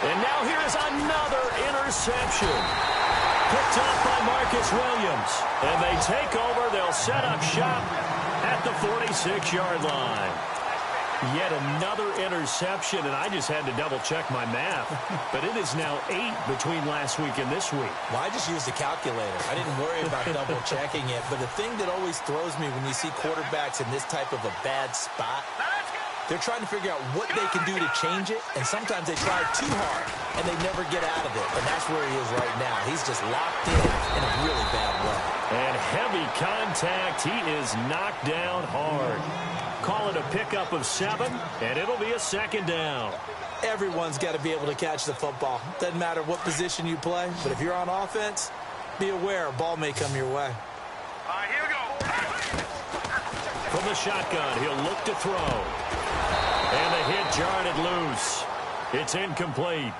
And now here's another interception. Picked up by Marcus Williams. And they take over. They'll set up shop at the 46-yard line. Yet another interception, and I just had to double-check my math. But it is now 8 between last week and this week. Well, I just used a calculator. I didn't worry about double-checking it. But the thing that always throws me when you see quarterbacks in this type of a bad spot, they're trying to figure out what they can do to change it, and sometimes they try too hard, and they never get out of it. And that's where he is right now. He's just locked in a really bad way. And heavy contact. He is knocked down hard. Call it a pickup of 7, and it'll be a 2nd down. Everyone's got to be able to catch the football. Doesn't matter what position you play, but if you're on offense, be aware a ball may come your way. All right, here we go. From the shotgun, he'll look to throw. And the hit jarred it loose. It's incomplete.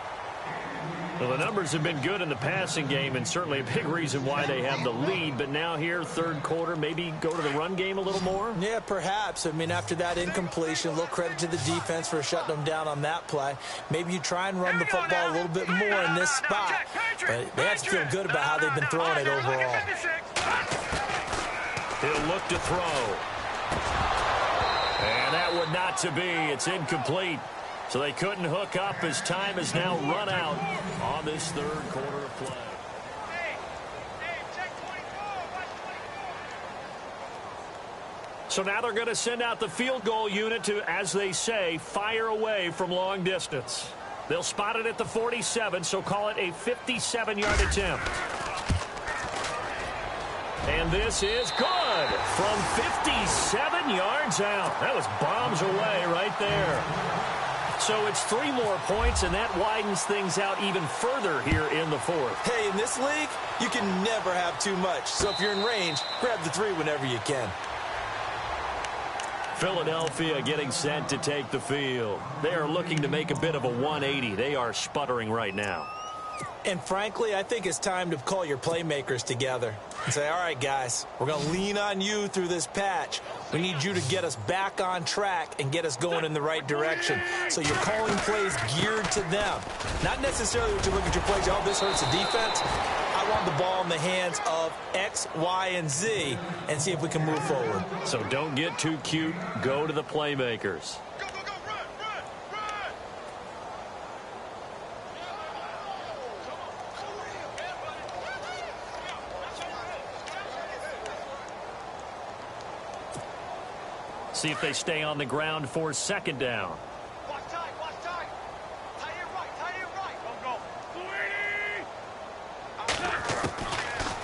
Well, the numbers have been good in the passing game, and certainly a big reason why they have the lead. But now here, third quarter, maybe go to the run game a little more? Yeah, perhaps. I mean, after that incompletion, a little credit to the defense for shutting them down on that play. Maybe you try and run the football a little bit more in this spot. But they have to feel good about how they've been throwing it overall. He'll look to throw. And that one not to be. It's incomplete. So they couldn't hook up as time has now run out on this third quarter of play. So now they're going to send out the field goal unit to, as they say, fire away from long distance. They'll spot it at the 47, so call it a 57-yard attempt. And this is good from 57 yards out. That was bombs away right there. So it's 3 more points, and that widens things out even further here in the fourth. Hey, in this league, you can never have too much. So if you're in range, grab the 3 whenever you can. Philadelphia getting set to take the field. They are looking to make a bit of a 180. They are sputtering right now. And frankly, I think it's time to call your playmakers together and say, all right, guys, we're going to lean on you through this patch. We need you to get us back on track and get us going in the right direction. So you're calling plays geared to them. Not necessarily what you look at your plays, oh, this hurts the defense. I want the ball in the hands of X, Y, and Z and see if we can move forward. So don't get too cute. Go to the playmakers. See if they stay on the ground for second down. Watch tight, watch tight. Tight it right. Go.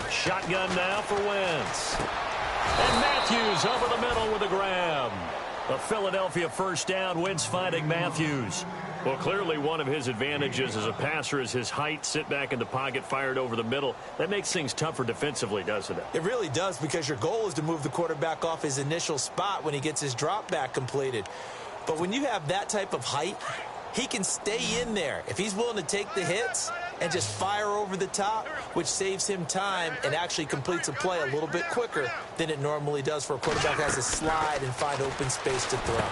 Shotgun now for Wentz. And Matthews over the middle with a grab. A Philadelphia first down. Wentz finding Matthews. Well, clearly one of his advantages as a passer is his height. Sit back in the pocket, fired over the middle. That makes things tougher defensively, doesn't it? It really does, because your goal is to move the quarterback off his initial spot when he gets his drop back completed. But when you have that type of height, he can stay in there if he's willing to take the hits and just fire over the top, which saves him time and actually completes a play a little bit quicker than it normally does for a quarterback who has to slide and find open space to throw.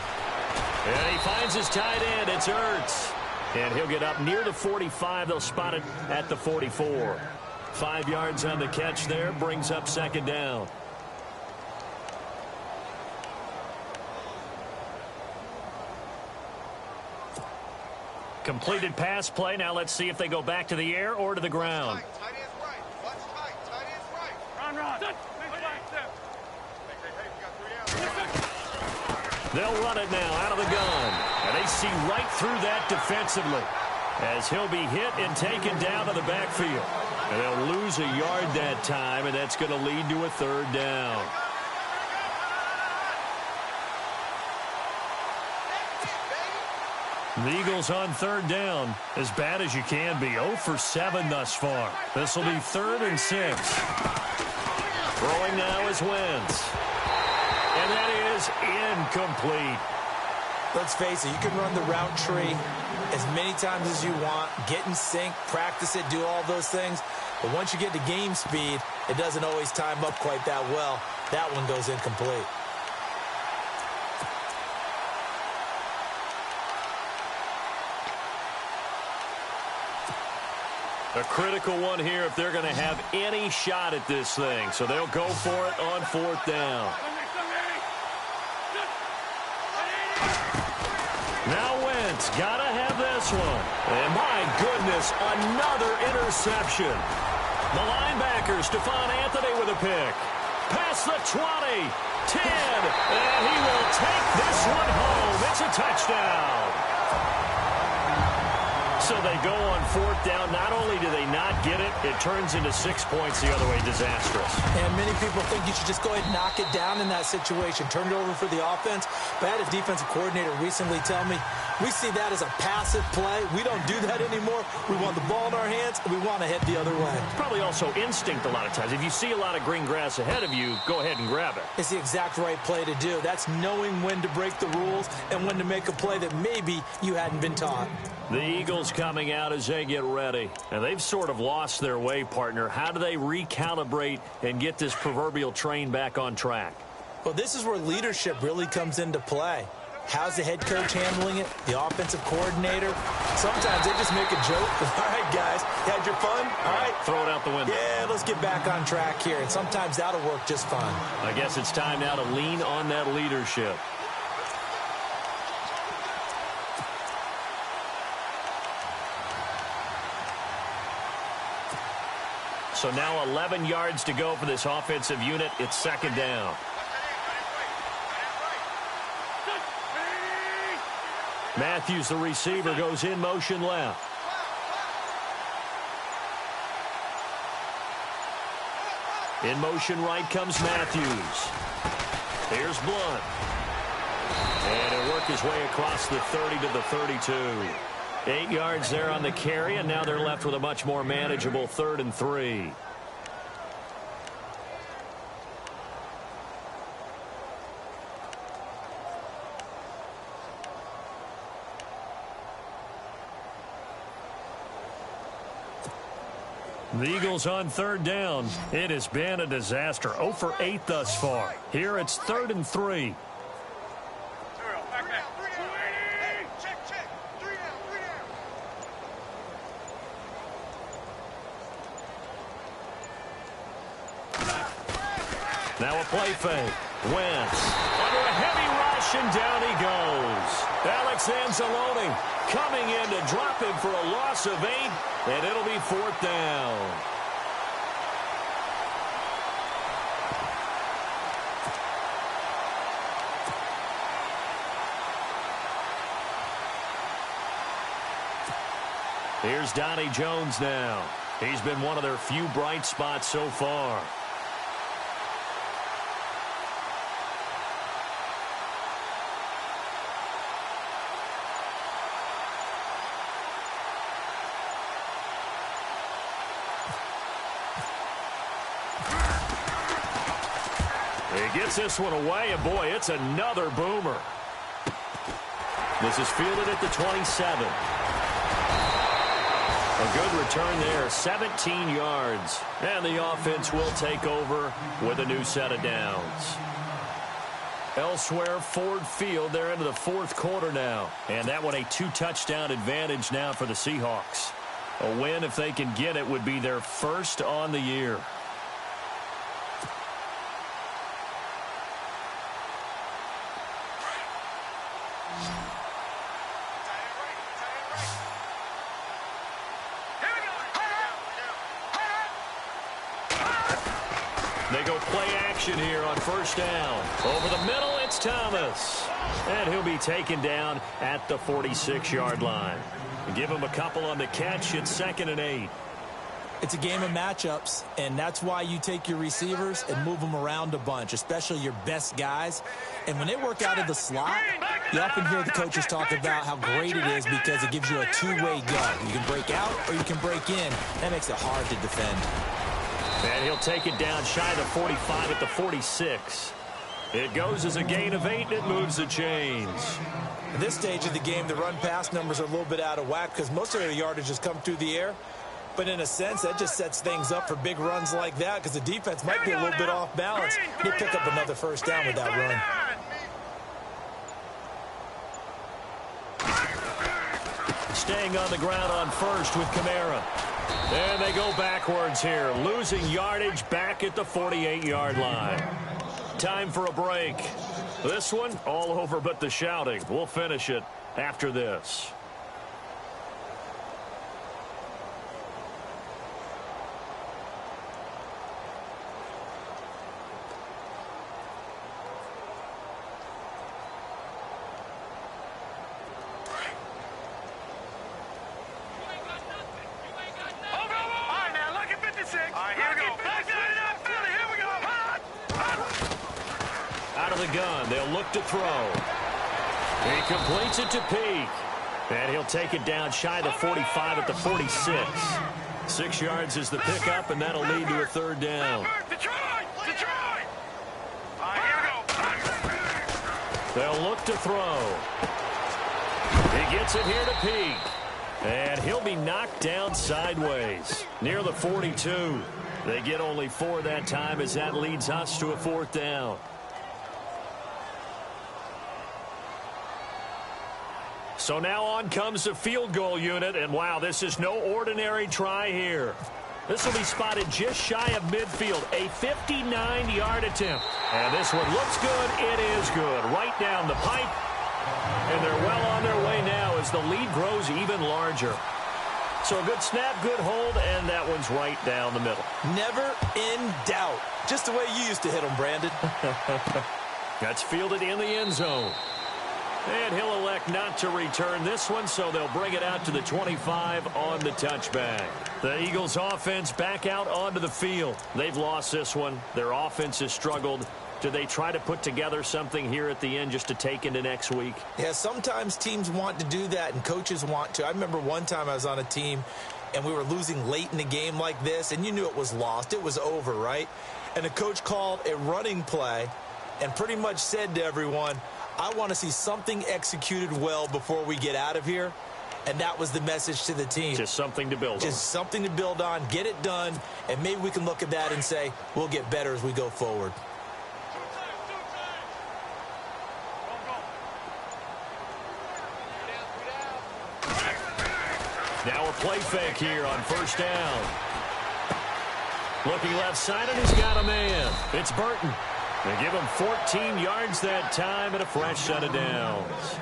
And he finds his tight end. It's Ertz. And he'll get up near the 45. They'll spot it at the 44. 5 yards on the catch there. Brings up second down. Completed pass play. Now let's see if they go back to the air or to the ground. Tight end's right. Watch tight. Tight end's right. Run. They'll run it now out of the gun. And they see right through that defensively as he'll be hit and taken down to the backfield. And they'll lose a yard that time, and that's going to lead to a third down. The Eagles on third down, as bad as you can be. 0 for 7 thus far. This will be 3rd and 6. Throwing now is Wentz. And that is incomplete. Let's face it, you can run the route tree as many times as you want, get in sync, practice it, do all those things. But once you get to game speed, it doesn't always time up quite that well. That one goes incomplete. A critical one here if they're going to have any shot at this thing. So they'll go for it on 4th down. Now Wentz got to have this one. And my goodness, another interception. The linebacker, Stephon Anthony with a pick. Past the 20, 10, and he will take this one home. It's a touchdown. So they go on 4th down. Not only do they not get it, it turns into 6 points the other way. Disastrous. And many people think you should just go ahead and knock it down in that situation. Turn it over for the offense. But I had a defensive coordinator recently tell me, we see that as a passive play. We don't do that anymore. We want the ball in our hands, and we want to head the other way. It's probably also instinct a lot of times. If you see a lot of green grass ahead of you, go ahead and grab it. It's the exact right play to do. That's knowing when to break the rules and when to make a play that maybe you hadn't been taught. The Eagles coming out as they get ready. And they've sort of lost their way, partner. How do they recalibrate and get this proverbial train back on track? Well, this is where leadership really comes into play. How's the head coach handling it? The offensive coordinator? Sometimes they just make a joke. All right, guys, you had your fun? All right. Throw it out the window. Yeah, let's get back on track here. And sometimes that'll work just fine. I guess it's time now to lean on that leadership. So now 11 yards to go for this offensive unit. It's second down. Matthews, the receiver, goes in motion left. In motion right comes Matthews. Here's Blunt. And he'll work his way across the 30 to the 32. 8 yards there on the carry, and now they're left with a much more manageable 3rd and 3. The Eagles on 3rd down. It has been a disaster. 0 for 8 thus far. Here it's 3rd and 3. Now a play fake. Wentz under a heavy rush, and down he goes. Alex Anzalone coming in to drop him for a loss of 8, and it'll be 4th down. Here's Donnie Jones now. He's been one of their few bright spots so far. He gets this one away, and boy, it's another boomer. This is fielded at the 27. A good return there, 17 yards. And the offense will take over with a new set of downs. Elsewhere, Ford Field, they're into the 4th quarter now. And that one a 2-touchdown advantage now for the Seahawks. A win, if they can get it, would be their first on the year. They go play action here on 1st down. Over the middle, it's Thomas. And he'll be taken down at the 46-yard line. Give him a couple on the catch. It's 2nd and 8. It's a game of matchups, and that's why you take your receivers and move them around a bunch, especially your best guys. And when they work out of the slot, you often hear the coaches talk about how great it is because it gives you a two-way go. You can break out or you can break in. That makes it hard to defend. And he'll take it down shy of the 45 at the 46. It goes as a gain of 8, and it moves the chains. At this stage of the game, the run-pass numbers are a little bit out of whack because most of their yardage has come through the air. But in a sense, that just sets things up for big runs like that because the defense might be a little bit off balance. They pick up another 1st down with that run. Staying on the ground on 1st with Kamara. And they go backwards here, losing yardage back at the 48-yard line. Time for a break. This one, all over but the shouting. We'll finish it after this. Gun. They'll look to throw. He completes it to Peak. And he'll take it down shy of the 45 at the 46. 6 yards is the pickup, and that'll lead to a 3rd down. They'll look to throw. He gets it here to Peak. And he'll be knocked down sideways near the 42. They get only 4 that time as that leads us to a 4th down. So now on comes the field goal unit, and wow, this is no ordinary try here. This will be spotted just shy of midfield, a 59-yard attempt. And this one looks good. It is good. Right down the pipe. And they're well on their way now as the lead grows even larger. So a good snap, good hold, and that one's right down the middle. Never in doubt. Just the way you used to hit them, Brandon. That's fielded in the end zone. And he'll elect not to return this one, so they'll bring it out to the 25 on the touchback. The Eagles offense back out onto the field. They've lost this one. Their offense has struggled. Do they try to put together something here at the end just to take into next week? Yeah, sometimes teams want to do that and coaches want to. I remember one time I was on a team and we were losing late in the game like this, and you knew it was lost. It was over, right? And the coach called a running play and pretty much said to everyone, I want to see something executed well before we get out of here. And that was the message to the team. Just something to build on. Just something to build on, get it done, and maybe we can look at that and say, we'll get better as we go forward. Now a play fake here on 1st down. Looking left side, and he's got a man. It's Burton. They give him 14 yards that time and a fresh set of downs.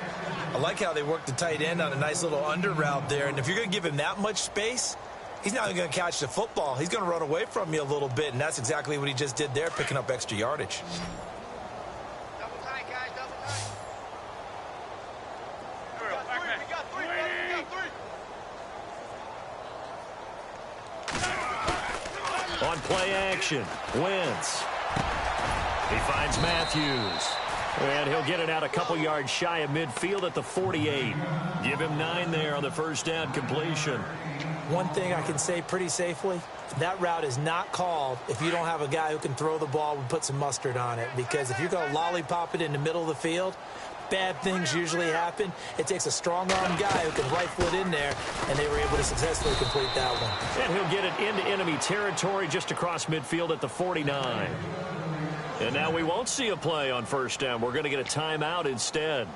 I like how they work the tight end on a nice little under route there. And if you're going to give him that much space, he's not even going to catch the football. He's going to run away from you a little bit, and that's exactly what he just did there, picking up extra yardage. Double tight, guys, double tight. We got three. On play action, Wentz. He finds Matthews. And he'll get it out a couple yards shy of midfield at the 48. Give him 9 there on the 1st down completion. One thing I can say pretty safely, that route is not called if you don't have a guy who can throw the ball and put some mustard on it. Because if you're going to lollipop it in the middle of the field, bad things usually happen. It takes a strong-arm guy who can rifle it in there, and they were able to successfully complete that one. And he'll get it into enemy territory just across midfield at the 49. And now we won't see a play on 1st down. We're going to get a timeout instead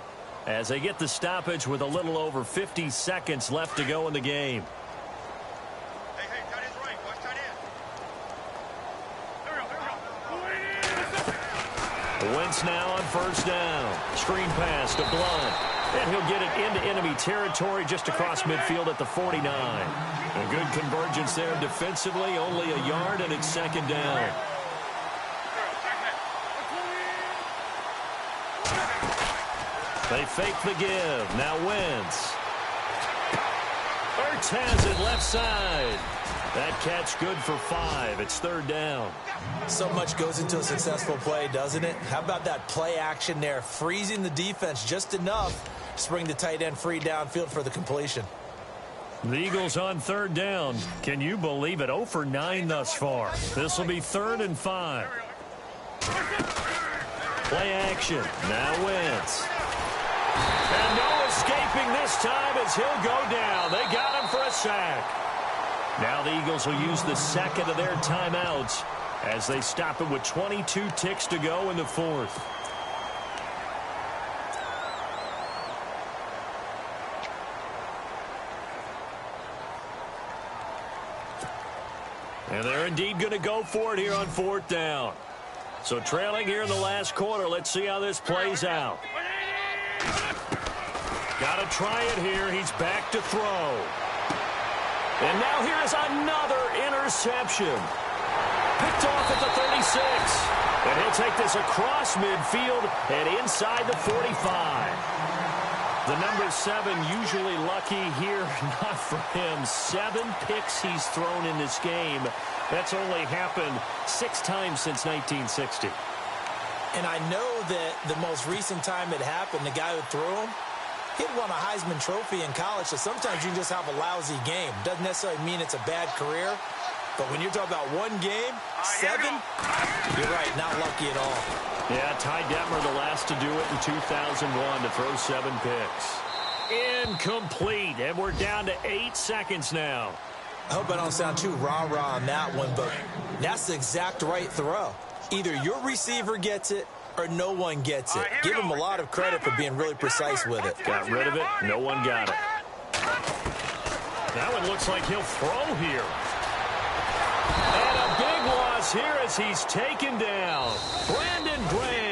as they get the stoppage with a little over 50 seconds left to go in the game. Hey, tight end's right. Watch tight end. Here we go. Wentz now on 1st down. Screen pass to Blunt. And he'll get it into enemy territory just across midfield at the 49. A good convergence there defensively. Only a yard, and it's 2nd down. They fake the give. Now Wentz. Ertz has it left side. That catch good for 5. It's 3rd down. So much goes into a successful play, doesn't it? How about that play action there, freezing the defense just enough to bring the tight end free downfield for the completion. The Eagles on 3rd down. Can you believe it? 0 for 9 thus far. This will be 3rd and 5. Play action. Now Wentz. And no escaping this time as he'll go down. They got him for a sack. Now the Eagles will use the 2nd of their timeouts as they stop it with 22 ticks to go in the 4th. And they're indeed going to go for it here on 4th down. So trailing here in the last quarter. Let's see how this plays out. Got to try it here. He's back to throw. And now here's another interception. Picked off at the 36. And he'll take this across midfield and inside the 45. The number 7 usually lucky here. Not for him. 7 picks he's thrown in this game. That's only happened 6 times since 1960. And I know that the most recent time it happened, the guy who threw him, he had won a Heisman Trophy in college, so sometimes you can just have a lousy game. Doesn't necessarily mean it's a bad career, but when you're talking about one game, 7, you're right, not lucky at all. Yeah, Ty Detmer the last to do it in 2001 to throw 7 picks. Incomplete, and we're down to 8 seconds now. I hope I don't sound too rah-rah on that one, but that's the exact right throw. Either your receiver gets it or no one gets it. Give him a lot of credit for being really precise with it. Got rid of it. No one got it. That one looks like he'll throw here. And a big loss here as he's taken down. Brandon Graham